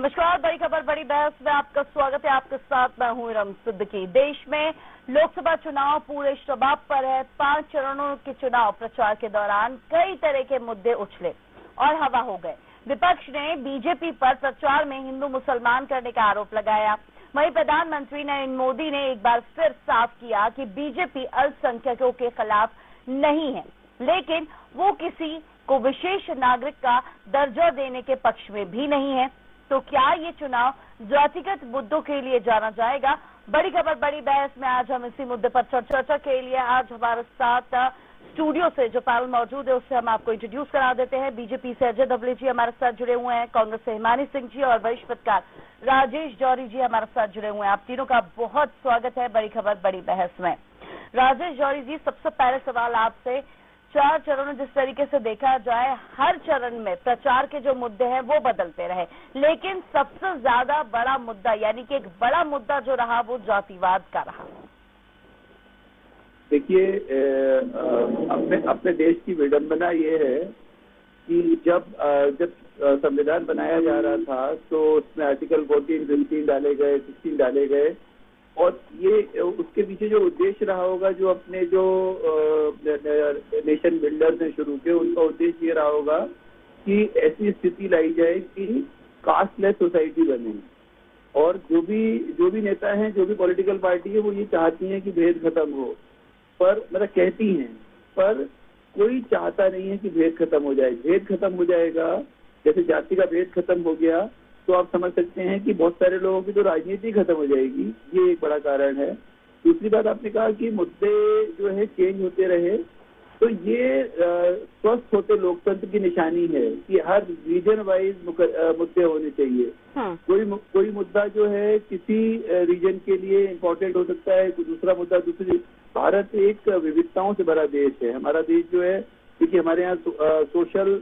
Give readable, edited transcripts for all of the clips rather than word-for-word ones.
नमस्कार, बड़ी खबर बड़ी बहस में आपका स्वागत है। आपके साथ मैं हूं इरम सिद्दीकी। देश में लोकसभा चुनाव पूरे शबाब पर है। 5 चरणों के चुनाव प्रचार के दौरान कई तरह के मुद्दे उछले और हवा हो गए। विपक्ष ने बीजेपी पर प्रचार में हिंदू मुसलमान करने का आरोप लगाया। वहीं प्रधानमंत्री नरेंद्र मोदी ने एक बार फिर साफ किया कि बीजेपी अल्पसंख्यकों के खिलाफ नहीं है, लेकिन वो किसी को विशेष नागरिक का दर्जा देने के पक्ष में भी नहीं है। तो क्या ये चुनाव जातिगत मुद्दों के लिए जाना जाएगा? बड़ी खबर बड़ी बहस में आज हम इसी मुद्दे पर चर्चा के लिए आज हमारे साथ स्टूडियो से जो पैनल मौजूद है उससे हम आपको इंट्रोड्यूस करा देते हैं। बीजेपी से अजय धवले जी हमारे साथ जुड़े हुए हैं, कांग्रेस से हिमानी सिंह जी और वरिष्ठ पत्रकार राजेश जौहरी जी हमारे साथ जुड़े हुए हैं। आप तीनों का बहुत स्वागत है बड़ी खबर बड़ी बहस में। राजेश जौहरी जी, सबसे पहले सवाल आपसे, 4 चरणों जिस तरीके से देखा जाए, हर चरण में प्रचार के जो मुद्दे हैं वो बदलते रहे, लेकिन सबसे ज्यादा बड़ा मुद्दा यानी कि एक बड़ा मुद्दा जो रहा वो जातिवाद का रहा। देखिए, अपने देश की विडंबना ये है कि जब संविधान बनाया जा रहा था तो उसमें आर्टिकल 14, 15 डाले गए, 16 डाले गए और ये उसके पीछे जो उद्देश्य रहा होगा, जो अपने जो नेशन बिल्डर्स ने शुरू किया, उनका उद्देश्य ये रहा होगा कि ऐसी स्थिति लाई जाए कि कास्टलेस सोसाइटी बने। और जो भी नेता हैं, जो भी पॉलिटिकल पार्टी है, वो ये चाहती हैं कि भेद खत्म हो, पर मतलब कहती हैं, पर कोई चाहता नहीं है कि भेद खत्म हो जाए। भेद खत्म हो जाएगा, जैसे जाति का भेद खत्म हो गया तो आप समझ सकते हैं कि बहुत सारे लोगों की तो राजनीति खत्म हो जाएगी। ये एक बड़ा कारण है। दूसरी बात, आपने कहा कि मुद्दे जो है चेंज होते रहे, तो ये स्वस्थ होते लोकतंत्र की निशानी है कि हर रीजन वाइज मुद्दे होने चाहिए। कोई मुद्दा जो है किसी रीजन के लिए इम्पोर्टेंट हो सकता है, कोई दूसरा मुद्दा दूसरी। भारत एक विविधताओं से भरा देश है। हमारा देश जो है, क्योंकि हमारे यहाँ सोशल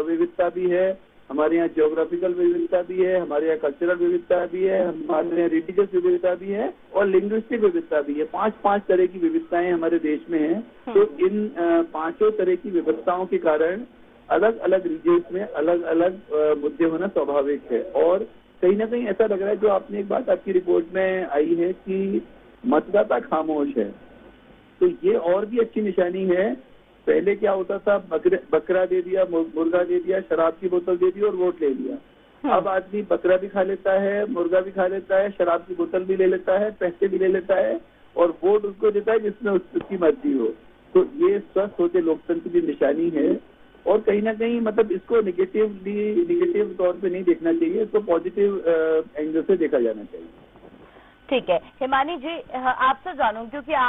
विविधता भी है, हमारे यहाँ ज्योग्राफिकल विविधता भी है, हमारे यहाँ कल्चरल विविधता भी है, हमारे यहाँ रिलीजियस विविधता भी है और लिंग्विस्टिक विविधता भी है। 5 तरह की विविधताएं हमारे देश में हैं। तो इन 5 तरह की विविधताओं के कारण अलग अलग रीजन्स में अलग अलग मुद्दे होना स्वाभाविक है। और कहीं ना कहीं ऐसा लग रहा है, जो आपने एक बात आपकी रिपोर्ट में आई है कि मतदाता खामोश है, तो ये और भी अच्छी निशानी है। पहले क्या होता था, बकरा दे दिया, मुर्गा दे दिया, शराब की बोतल दे दी और वोट ले लिया। अब आदमी बकरा भी खा लेता है, मुर्गा भी खा लेता है, शराब की बोतल भी ले लेता है, पैसे भी ले लेता है और वोट उसको देता है जिसमें उसकी मर्जी हो। तो ये स्वस्थ होते लोकतंत्र की निशानी है और कहीं ना कहीं मतलब इसको निगेटिव तौर पे नहीं देखना चाहिए, इसको पॉजिटिव एंगल से देखा जाना चाहिए। ठीक है, हिमानी जी आपसे जानूं, क्योंकि आप